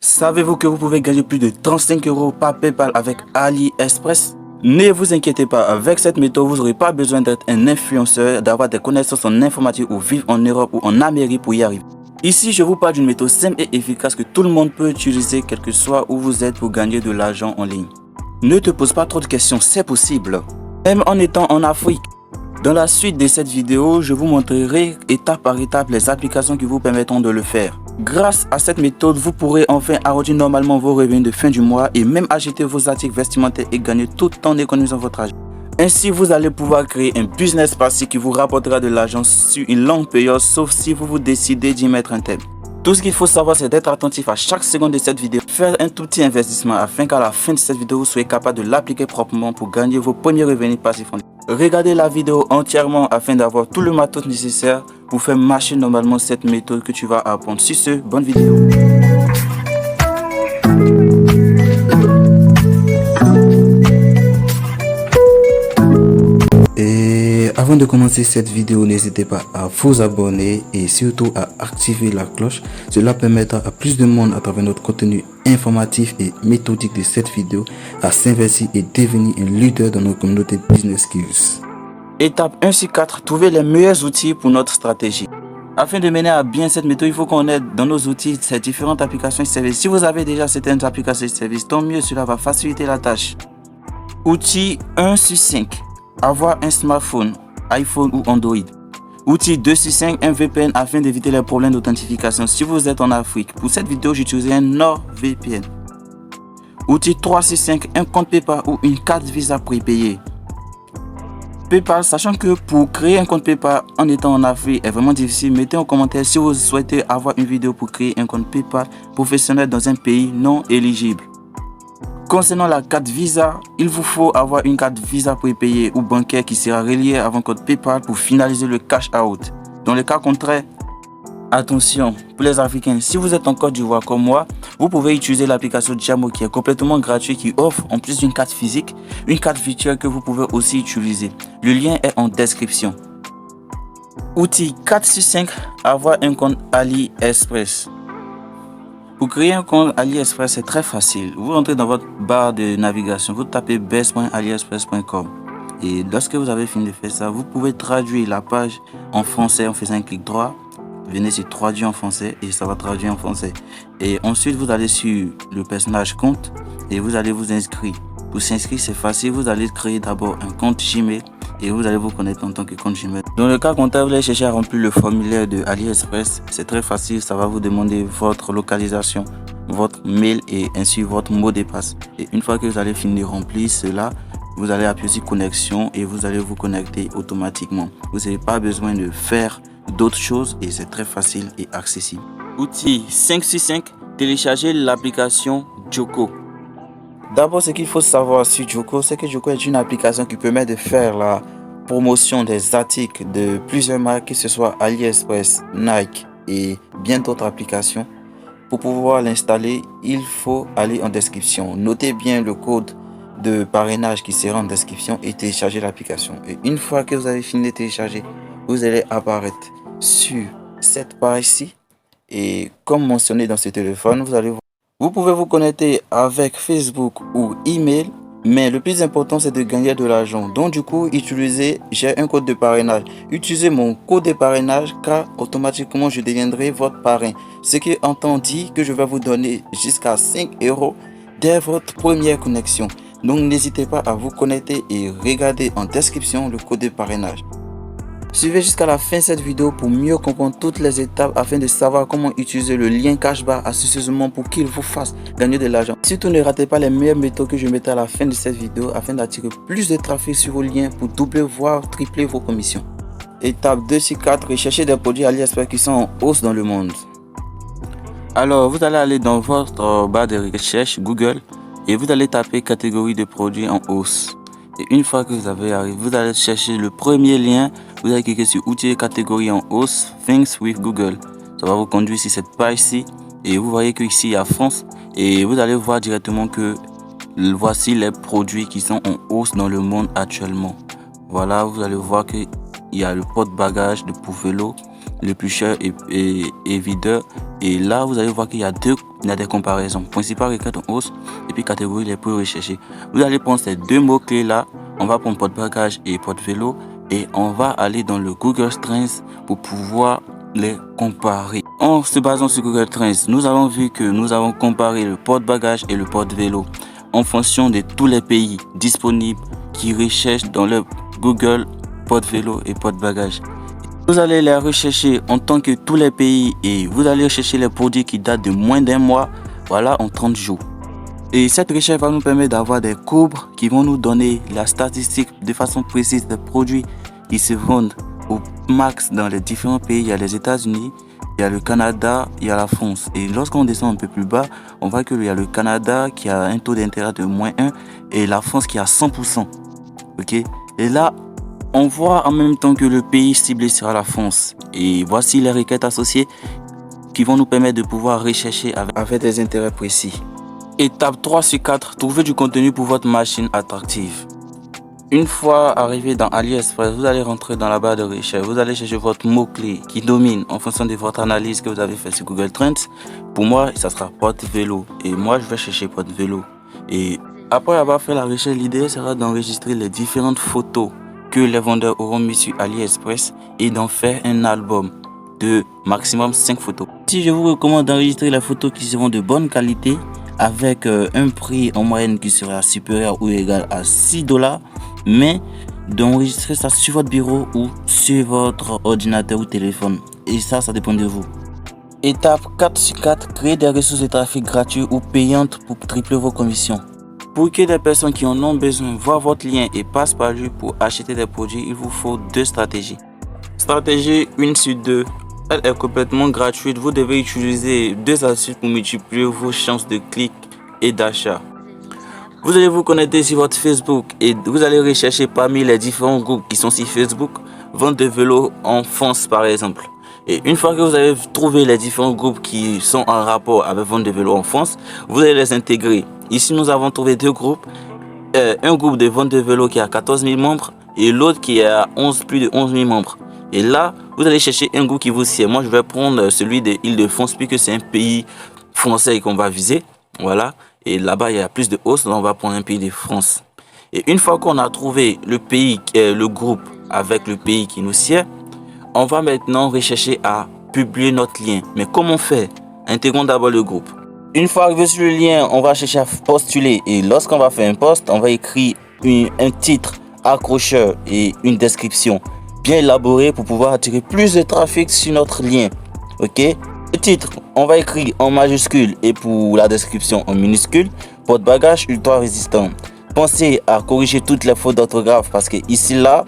Savez-vous que vous pouvez gagner plus de 35 € par PayPal avec AliExpress? Ne vous inquiétez pas, avec cette méthode, vous n'aurez pas besoin d'être un influenceur, d'avoir des connaissances en informatique ou vivre en Europe ou en Amérique pour y arriver. Ici, je vous parle d'une méthode simple et efficace que tout le monde peut utiliser, quel que soit où vous êtes, pour gagner de l'argent en ligne. Ne te pose pas trop de questions, c'est possible. Même en étant en Afrique. Dans la suite de cette vidéo, je vous montrerai étape par étape les applications qui vous permettront de le faire. Grâce à cette méthode, vous pourrez enfin arrondir normalement vos revenus de fin du mois et même acheter vos articles vestimentaires et gagner tout en économisant votre argent. Ainsi, vous allez pouvoir créer un business passif qui vous rapportera de l'argent sur une longue période, sauf si vous décidez d'y mettre un terme. Tout ce qu'il faut savoir, c'est d'être attentif à chaque seconde de cette vidéo, faire un tout petit investissement afin qu'à la fin de cette vidéo, vous soyez capable de l'appliquer proprement pour gagner vos premiers revenus passifs en ligne. Regardez la vidéo entièrement afin d'avoir tout le matos nécessaire pour faire marcher normalement cette méthode que tu vas apprendre. Sur ce, bonne vidéo. Et avant de commencer cette vidéo, n'hésitez pas à vous abonner et surtout à activer la cloche. Cela permettra à plus de monde à travers notre contenu informatif et méthodique de cette vidéo à s'investir et devenir un leader dans notre communauté Business Skills. Étape 1 sur 4, trouver les meilleurs outils pour notre stratégie. Afin de mener à bien cette méthode, il faut qu'on ait dans nos outils ces différentes applications et services. Si vous avez déjà certaines applications et services, tant mieux, cela va faciliter la tâche. Outil 1 sur 5. Avoir un smartphone, iPhone ou Android. Outil 2 sur 5, un VPN afin d'éviter les problèmes d'authentification si vous êtes en Afrique. Pour cette vidéo, j'utiliserai un NordVPN. Outil 3 sur 5, un compte PayPal ou une carte Visa prépayée. PayPal, sachant que pour créer un compte PayPal en étant en Afrique est vraiment difficile, mettez en commentaire si vous souhaitez avoir une vidéo pour créer un compte PayPal professionnel dans un pays non éligible. Concernant la carte Visa, il vous faut avoir une carte Visa prépayée ou bancaire qui sera reliée à votre compte PayPal pour finaliser le cash out. Dans le cas contraire, attention, pour les Africains, si vous êtes en Côte d'Ivoire comme moi, vous pouvez utiliser l'application Jamo qui est complètement gratuite, qui offre en plus d'une carte physique, une carte virtuelle que vous pouvez aussi utiliser. Le lien est en description. Outil 4 sur 5, avoir un compte AliExpress. Pour créer un compte AliExpress, c'est très facile. Vous rentrez dans votre barre de navigation, vous tapez best.aliexpress.com et lorsque vous avez fini de faire ça, vous pouvez traduire la page en français en faisant un clic droit. Venez sur traduire en français et ça va traduire en français. Et ensuite, vous allez sur le personnage compte et vous allez vous inscrire. Pour s'inscrire, c'est facile. Vous allez créer d'abord un compte Gmail et vous allez vous connecter en tant que compte Gmail. Dans le cas contraire, vous allez chercher à remplir le formulaire de AliExpress. C'est très facile. Ça va vous demander votre localisation, votre mail et ainsi votre mot de passe. Et une fois que vous allez finir de remplir cela, vous allez appuyer sur connexion et vous allez vous connecter automatiquement. Vous n'avez pas besoin de faire d'autres choses et c'est très facile et accessible. Outil 5 sur 5, télécharger l'application Joko. D'abord, ce qu'il faut savoir sur Joko, c'est que Joko est une application qui permet de faire la promotion des articles de plusieurs marques, que ce soit AliExpress, Nike et bien d'autres applications. Pour pouvoir l'installer, il faut aller en description. Notez bien le code de parrainage qui sera en description et télécharger l'application. Et une fois que vous avez fini de télécharger, vous allez apparaître sur cette page-ci et comme mentionné dans ce téléphone, vous pouvez vous connecter avec Facebook ou email, mais le plus important c'est de gagner de l'argent. Donc du coup, j'ai un code de parrainage. Utilisez mon code de parrainage car automatiquement je deviendrai votre parrain. Ce qui entend dire que je vais vous donner jusqu'à 5 € dès votre première connexion. Donc n'hésitez pas à vous connecter et regardez en description le code de parrainage. Suivez jusqu'à la fin de cette vidéo pour mieux comprendre toutes les étapes afin de savoir comment utiliser le lien cashbar astucieusement pour qu'il vous fasse gagner de l'argent. Surtout ne ratez pas les meilleures méthodes que je mettrai à la fin de cette vidéo afin d'attirer plus de trafic sur vos liens pour doubler voire tripler vos commissions. Étape 2 sur 4, rechercher des produits AliExpress qui sont en hausse dans le monde. Alors vous allez aller dans votre barre de recherche Google et vous allez taper catégorie de produits en hausse. Et une fois que vous avez arrivé, vous allez chercher le premier lien, vous allez cliquer sur outils catégorie en hausse, Things with Google. Ça va vous conduire sur cette page-ci et vous voyez que ici il y a France et vous allez voir directement que voici les produits qui sont en hausse dans le monde actuellement. Voilà, vous allez voir qu'il y a le porte-bagages de Pouvelo le plus cher et videur. Et là, vous allez voir qu'il y a des comparaisons. Principale requête en hausse et puis catégorie les plus recherchées. Vous allez prendre ces deux mots-clés là. On va prendre porte-bagage et porte-vélo et on va aller dans le Google Trends pour pouvoir les comparer. En se basant sur Google Trends, nous avons vu que nous avons comparé le porte-bagage et le porte-vélo en fonction de tous les pays disponibles qui recherchent dans le Google porte-vélo et porte-bagage. Vous allez les rechercher en tant que tous les pays et vous allez rechercher les produits qui datent de moins d'un mois, voilà, en 30 jours. Et cette recherche va nous permettre d'avoir des courbes qui vont nous donner la statistique de façon précise des produits qui se vendent au max dans les différents pays. Il y a les États-Unis, il y a le Canada, il y a la France. Et lorsqu'on descend un peu plus bas, on voit qu'il y a le Canada qui a un taux d'intérêt de moins 1 et la France qui a 100%. Ok? Et là, on voit en même temps que le pays ciblé sera la France. Et voici les requêtes associées qui vont nous permettre de pouvoir rechercher avec des intérêts précis. Étape 3 sur 4, trouver du contenu pour votre machine attractive. Une fois arrivé dans AliExpress, vous allez rentrer dans la barre de recherche. Vous allez chercher votre mot-clé qui domine en fonction de votre analyse que vous avez fait sur Google Trends. Pour moi, ça sera porte-vélo. Et moi, je vais chercher porte-vélo. Et après avoir fait la recherche, l'idée sera d'enregistrer les différentes photos que les vendeurs auront mis sur AliExpress et d'en faire un album de maximum 5 photos. Si je vous recommande d'enregistrer les photos qui seront de bonne qualité avec un prix en moyenne qui sera supérieur ou égal à $6, mais d'enregistrer ça sur votre bureau ou sur votre ordinateur ou téléphone. Et ça dépend de vous. Étape 4 sur 4, créer des ressources de trafic gratuites ou payantes pour tripler vos commissions. Pour que des personnes qui en ont besoin voient votre lien et passent par lui pour acheter des produits, il vous faut deux stratégies. Stratégie 1 sur 2, elle est complètement gratuite. Vous devez utiliser deux astuces pour multiplier vos chances de clic et d'achat. Vous allez vous connecter sur votre Facebook et vous allez rechercher parmi les différents groupes qui sont sur Facebook, vente de vélo en France par exemple. Et une fois que vous avez trouvé les différents groupes qui sont en rapport avec vente de vélo en France, vous allez les intégrer. Ici, nous avons trouvé deux groupes. Un groupe de vente de vélo qui a 14 000 membres et l'autre qui a plus de 11 000 membres. Et là, vous allez chercher un groupe qui vous sied. Moi, je vais prendre celui de Île-de-France puisque c'est un pays français qu'on va viser. Voilà. Et là-bas, il y a plus de hausse, donc on va prendre un pays de France. Et une fois qu'on a trouvé le pays, le groupe avec le pays qui nous sied, on va maintenant rechercher à publier notre lien. Mais comment faire? Intégrons d'abord le groupe. Une fois arrivé sur le lien, on va chercher à postuler. Et lorsqu'on va faire un post, on va écrire un titre accrocheur et une description bien élaborée pour pouvoir attirer plus de trafic sur notre lien. Ok? Le titre, on va écrire en majuscule et pour la description en minuscule. Porte-bagage ultra résistant. Pensez à corriger toutes les fautes d'orthographe parce que ici là,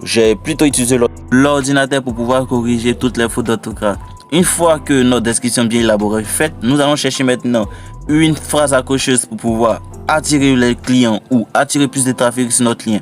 j'ai plutôt utilisé l'ordinateur pour pouvoir corriger toutes les fautes d'orthographe. Une fois que notre description bien élaborée est faite, nous allons chercher maintenant une phrase accrocheuse pour pouvoir attirer les clients ou attirer plus de trafic sur notre lien.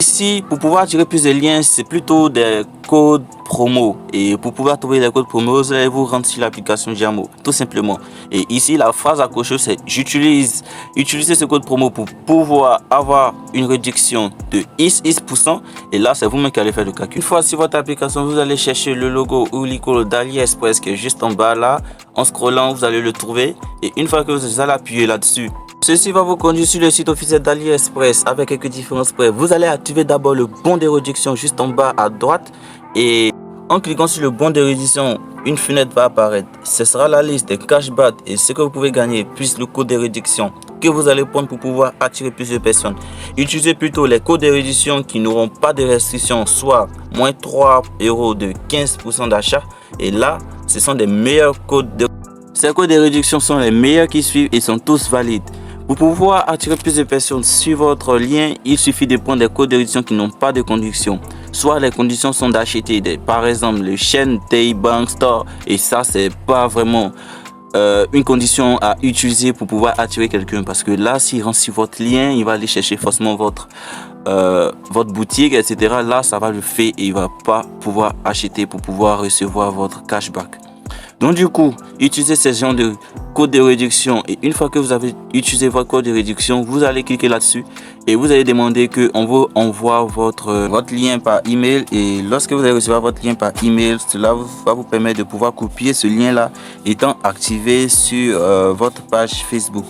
Ici, pour pouvoir attirer plus de liens, c'est plutôt des codes promo. Et pour pouvoir trouver les codes promo, vous allez vous rendre sur l'application Jamo, tout simplement. Et ici, la phrase accrocheuse, c'est utilisez ce code promo pour pouvoir avoir une réduction de X%. Et là, c'est vous-même qui allez faire le calcul. Une fois sur votre application, vous allez chercher le logo ou l'icône d'AliExpress qui est juste en bas là. En scrollant, vous allez le trouver. Et une fois que vous allez appuyer là-dessus, ceci va vous conduire sur le site officiel d'AliExpress avec quelques différences près. Vous allez activer d'abord le bon de réduction juste en bas à droite et en cliquant sur le bon de réduction, une fenêtre va apparaître. Ce sera la liste des cashbacks et ce que vous pouvez gagner plus le code de réduction que vous allez prendre pour pouvoir attirer plus de personnes. Utilisez plutôt les codes de réduction qui n'auront pas de restrictions, soit moins 3 € de 15% d'achat. Et là, ce sont des meilleurs codes de Ces codes de réduction sont les meilleurs qui suivent et sont tous valides. Pour pouvoir attirer plus de personnes sur votre lien, il suffit de prendre des codes de réduction qui n'ont pas de conditions. Soit les conditions sont d'acheter par exemple le chaîne Day Bank Store et ça c'est pas vraiment une condition à utiliser pour pouvoir attirer quelqu'un parce que là s'il rentre sur votre lien, il va aller chercher forcément votre boutique etc. Là ça va le faire et il va pas pouvoir acheter pour pouvoir recevoir votre cashback. Donc du coup, utilisez ces genres de code de réduction et une fois que vous avez utilisé votre code de réduction, vous allez cliquer là-dessus et vous allez demander qu'on vous envoie votre lien par email. Et lorsque vous allez recevoir votre lien par email, cela va vous permettre de pouvoir copier ce lien là étant activé sur votre page Facebook.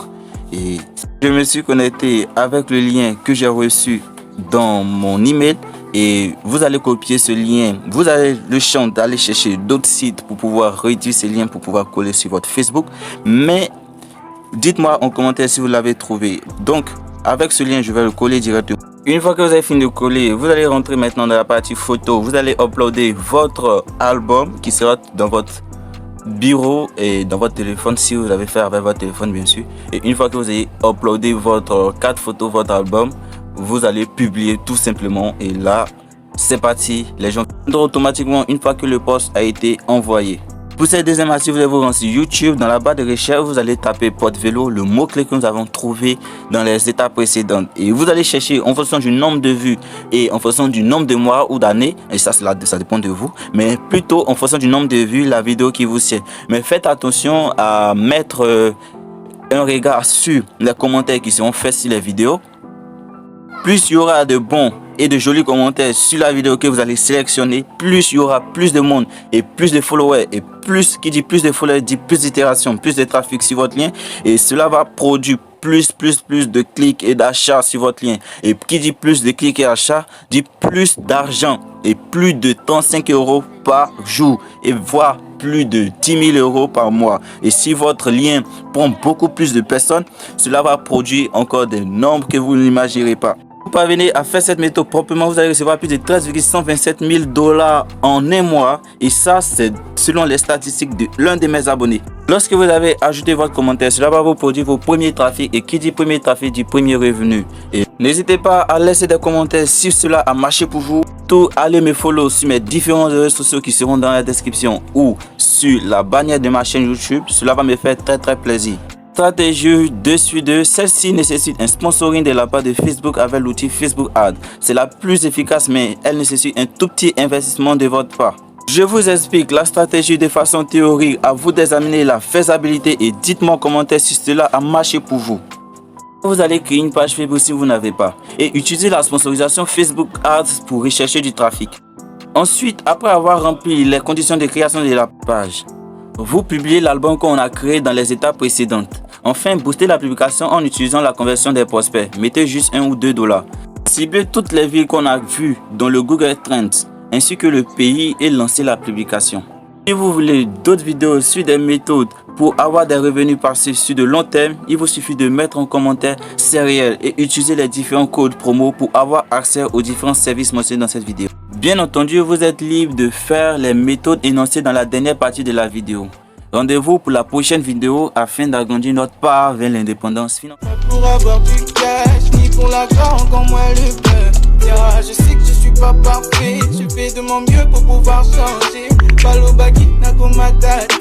Et je me suis connecté avec le lien que j'ai reçu dans mon email et vous allez copier ce lien. Vous avez le champ d'aller chercher d'autres sites pour pouvoir réduire ces liens pour pouvoir coller sur votre Facebook. Mais dites-moi en commentaire si vous l'avez trouvé. Donc avec ce lien, je vais le coller directement. Une fois que vous avez fini de coller, vous allez rentrer maintenant dans la partie photo. Vous allez uploader votre album qui sera dans votre bureau et dans votre téléphone si vous l'avez fait avec votre téléphone bien sûr. Et une fois que vous avez uploadé votre carte photo, votre album, vous allez publier tout simplement et là c'est parti, les gens viendront automatiquement une fois que le post a été envoyé. Pour cette deuxième astuce, vous allez vous rendre sur YouTube. Dans la barre de recherche, vous allez taper porte vélo, le mot-clé que nous avons trouvé dans les étapes précédentes. Et vous allez chercher en fonction du nombre de vues et en fonction du nombre de mois ou d'années. Et ça dépend de vous. Mais plutôt en fonction du nombre de vues, la vidéo qui vous sert. Mais faites attention à mettre un regard sur les commentaires qui seront faits sur les vidéos. Plus il y aura de bons et de jolis commentaires sur la vidéo que vous allez sélectionner, plus il y aura plus de monde et plus de followers. Et plus, qui dit plus de followers, dit plus d'itérations, plus de trafic sur votre lien. Et cela va produire plus de clics et d'achats sur votre lien. Et qui dit plus de clics et achats, dit plus d'argent. Et plus de 35 € par jour. Et voire plus de 10 000 € par mois. Et si votre lien prend beaucoup plus de personnes, cela va produire encore des nombres que vous n'imaginerez pas. Pour parvenir à faire cette méthode proprement, vous allez recevoir plus de 13,127 000 $ en un mois. Et ça, c'est selon les statistiques de l'un de mes abonnés. Lorsque vous avez ajouté votre commentaire, cela va vous produire vos premiers trafics. Et qui dit premier trafic dit premier revenu. Et n'hésitez pas à laisser des commentaires si cela a marché pour vous. Allez me follow sur mes différents réseaux sociaux qui seront dans la description ou sur la bannière de ma chaîne YouTube. Cela va me faire très plaisir. Stratégie 2/2, celle-ci nécessite un sponsoring de la part de Facebook avec l'outil Facebook Ads. C'est la plus efficace mais elle nécessite un tout petit investissement de votre part. Je vous explique la stratégie de façon théorique, à vous d'examiner la faisabilité et dites-moi en commentaire si cela a marché pour vous. Vous allez créer une page Facebook si vous n'avez pas et utiliser la sponsorisation Facebook Ads pour rechercher du trafic. Ensuite, après avoir rempli les conditions de création de la page, vous publiez l'album qu'on a créé dans les étapes précédentes. Enfin, boostez la publication en utilisant la conversion des prospects. Mettez juste 1 ou 2 $. Ciblez toutes les villes qu'on a vues dans le Google Trends ainsi que le pays et lancez la publication. Si vous voulez d'autres vidéos sur des méthodes pour avoir des revenus passifs sur de long terme, il vous suffit de mettre en commentaire c'est réel et utiliser les différents codes promo pour avoir accès aux différents services mentionnés dans cette vidéo. Bien entendu, vous êtes libre de faire les méthodes énoncées dans la dernière partie de la vidéo. Rendez-vous pour la prochaine vidéo afin d'agrandir notre part vers l'indépendance financière. Pour avoir du cash, ni pour l'argent, encore moins le cœur. Je sais que je suis pas parfait, je fais de mon mieux pour pouvoir changer. Palo Bagui, Nakomatate.